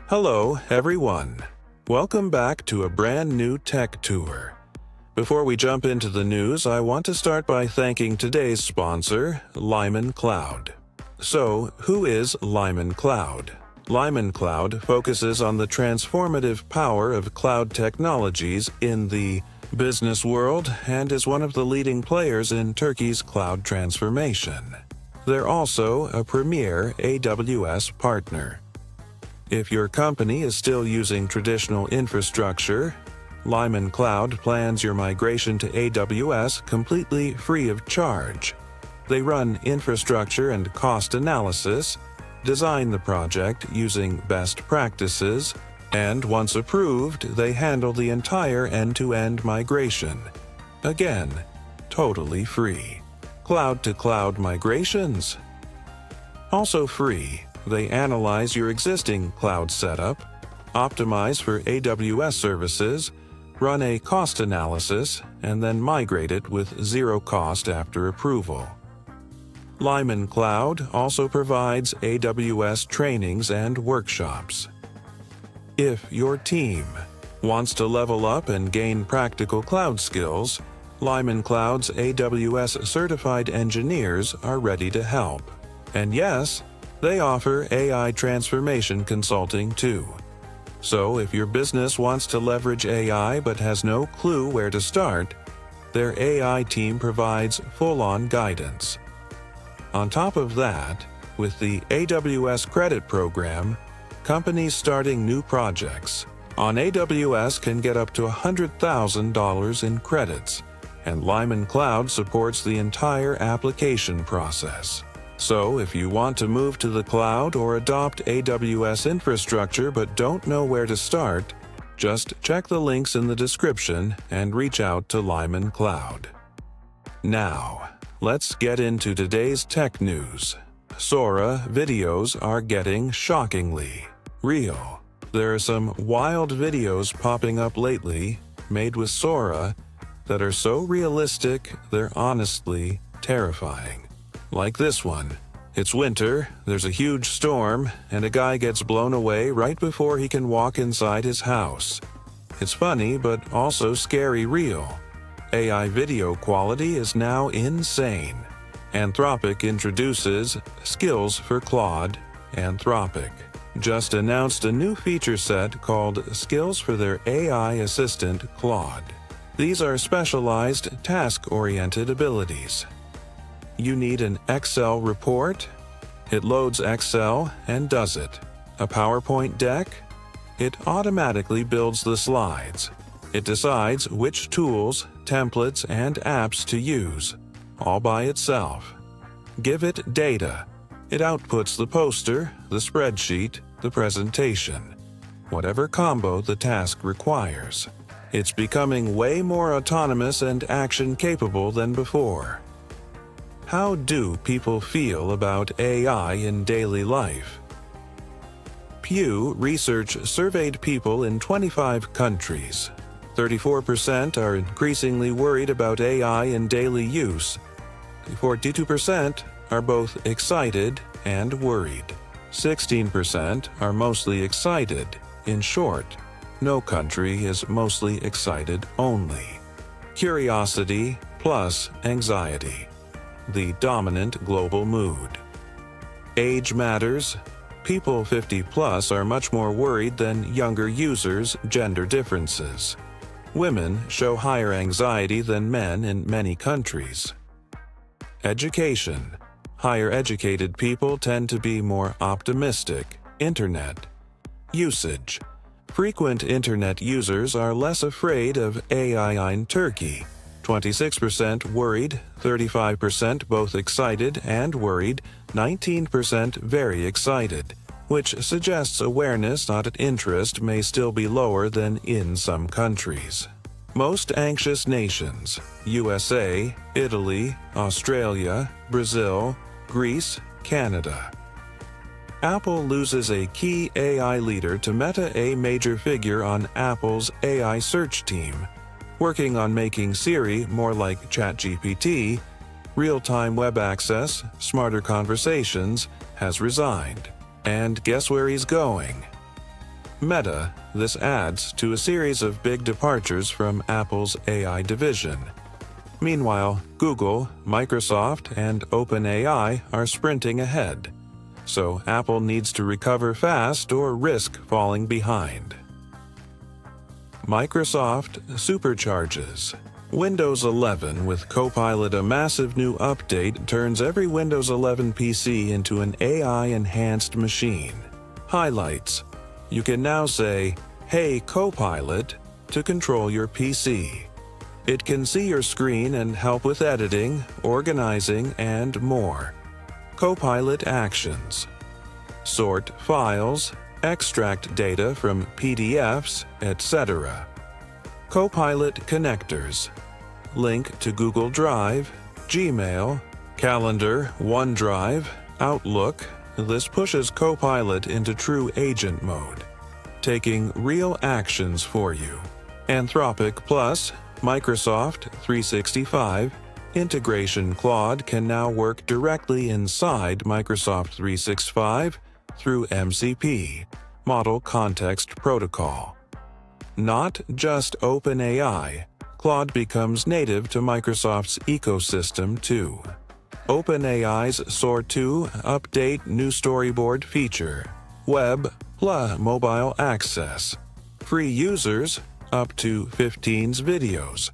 Hello, everyone. Welcome back to a brand new tech tour. Before we jump into the news, I want to start by thanking today's sponsor, LimonCloud. So, who is LimonCloud? LimonCloud focuses on the transformative power of cloud technologies in the business world and is one of the leading players in Turkey's cloud transformation. They're also a premier AWS partner. If your company is still using traditional infrastructure, LimonCloud plans your migration to AWS completely free of charge. They run infrastructure and cost analysis, design the project using best practices, and once approved, they handle the entire end-to-end migration. Again, totally free. Cloud-to-cloud migrations? Also free. They analyze your existing cloud setup, optimize for AWS services, run a cost analysis, and then migrate it with zero cost after approval. LimonCloud also provides AWS trainings and workshops. If your team wants to level up and gain practical cloud skills, LimonCloud's AWS certified engineers are ready to help. And yes, they offer AI transformation consulting too. So if your business wants to leverage AI but has no clue where to start, their AI team provides full-on guidance. On top of that, with the AWS Credit Program, companies starting new projects on AWS can get up to $100,000 in credits, and LimonCloud supports the entire application process. So, if you want to move to the cloud or adopt AWS infrastructure but don't know where to start, just check the links in the description and reach out to LimonCloud. Now, let's get into today's tech news. Sora videos are getting shockingly real. There are some wild videos popping up lately, made with Sora, that are so realistic they're honestly terrifying. Like this one. It's winter, there's a huge storm, and a guy gets blown away right before he can walk inside his house. It's funny, but also scary real. AI video quality is now insane. Anthropic introduces skills for Claude. Anthropic just announced a new feature set called Skills for their AI assistant, Claude. These are specialized, task-oriented abilities. You need an Excel report? It loads Excel and does it. A PowerPoint deck? It automatically builds the slides. It decides which tools, templates, and apps to use, all by itself. Give it data. It outputs the poster, the spreadsheet, the presentation. Whatever combo the task requires. It's becoming way more autonomous and action-capable than before. How do people feel about AI in daily life? Pew Research surveyed people in 25 countries. 34% are increasingly worried about AI in daily use. 42% are both excited and worried. 16% are mostly excited. In short, no country is mostly excited only. Curiosity plus anxiety. The dominant global mood. Age matters. People 50+ are much more worried than younger users' gender differences. Women show higher anxiety than men in many countries. Education. Higher educated people tend to be more optimistic. Internet. Usage. Frequent internet users are less afraid of AI in Turkey. 26% worried, 35% both excited and worried, 19% very excited, which suggests awareness not interest may still be lower than in some countries. Most anxious nations: USA, Italy, Australia, Brazil, Greece, Canada. Apple loses a key AI leader to Meta, a major figure on Apple's AI search team. Working on making Siri more like ChatGPT, real-time web access, smarter conversations, has resigned. And guess where he's going? Meta, this adds to a series of big departures from Apple's AI division. Meanwhile, Google, Microsoft, and OpenAI are sprinting ahead. So Apple needs to recover fast or risk falling behind. Microsoft supercharges. Windows 11 with Copilot, a massive new update, turns every Windows 11 PC into an AI-enhanced machine. Highlights: you can now say, "Hey Copilot," to control your PC. It can see your screen and help with editing, organizing, and more. Copilot actions: sort files, extract data from PDFs, etc. Copilot connectors: link to Google Drive, Gmail, Calendar, OneDrive, Outlook. This pushes Copilot into true agent mode, taking real actions for you. Anthropic Plus, Microsoft 365, integration. Claude can now work directly inside Microsoft 365 through MCP, Model Context Protocol. Not just OpenAI, Claude becomes native to Microsoft's ecosystem too. OpenAI's Sora 2 update new Storyboard feature. Web plus mobile access. Free users up to 15's videos.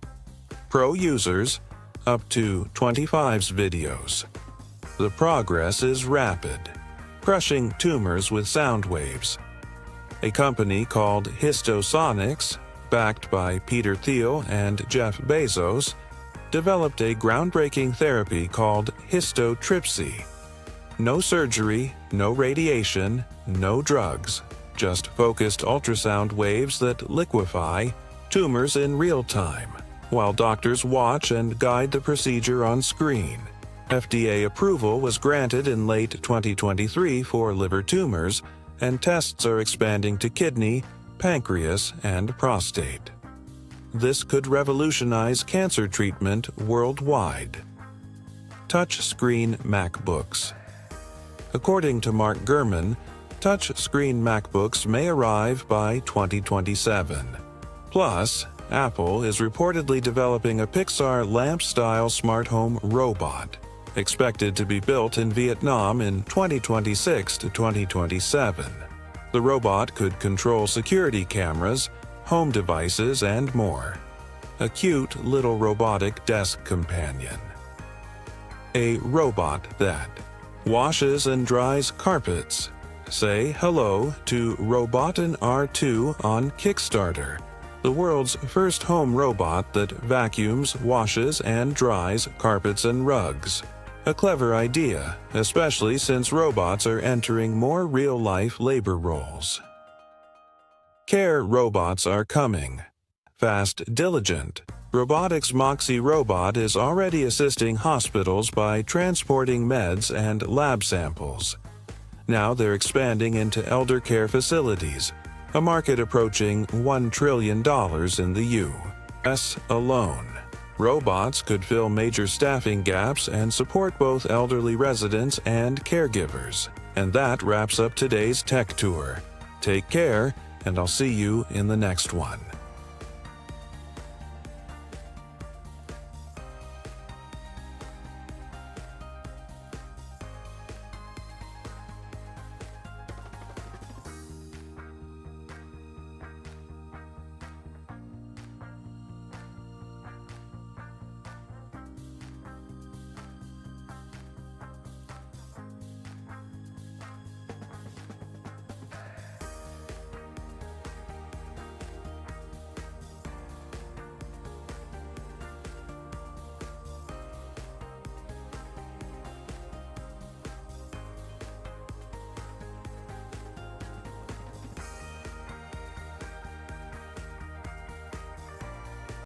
Pro users up to 25's videos. The progress is rapid, crushing tumors with sound waves. A company called Histosonics, backed by Peter Thiel and Jeff Bezos, developed a groundbreaking therapy called histotripsy. No surgery, no radiation, no drugs, just focused ultrasound waves that liquefy tumors in real time, while doctors watch and guide the procedure on screen. FDA approval was granted in late 2023 for liver tumors, and tests are expanding to kidney, pancreas, and prostate. This could revolutionize cancer treatment worldwide. Touchscreen MacBooks. According to Mark Gurman, touchscreen MacBooks may arrive by 2027. Plus, Apple is reportedly developing a Pixar lamp-style smart home robot, expected to be built in Vietnam in 2026 to 2027. The robot could control security cameras, home devices, and more. A cute little robotic desk companion. A robot that washes and dries carpets. Say hello to Robotin R2 on Kickstarter, the world's first home robot that vacuums, washes, and dries carpets and rugs. A clever idea, especially since robots are entering more real-life labor roles. Care robots are coming. Fast Diligent. Robotics Moxie robot is already assisting hospitals by transporting meds and lab samples. Now they're expanding into elder care facilities, a market approaching $1 trillion in the U.S. alone. Robots could fill major staffing gaps and support both elderly residents and caregivers. And that wraps up today's Tech Tour. Take care, and I'll see you in the next one.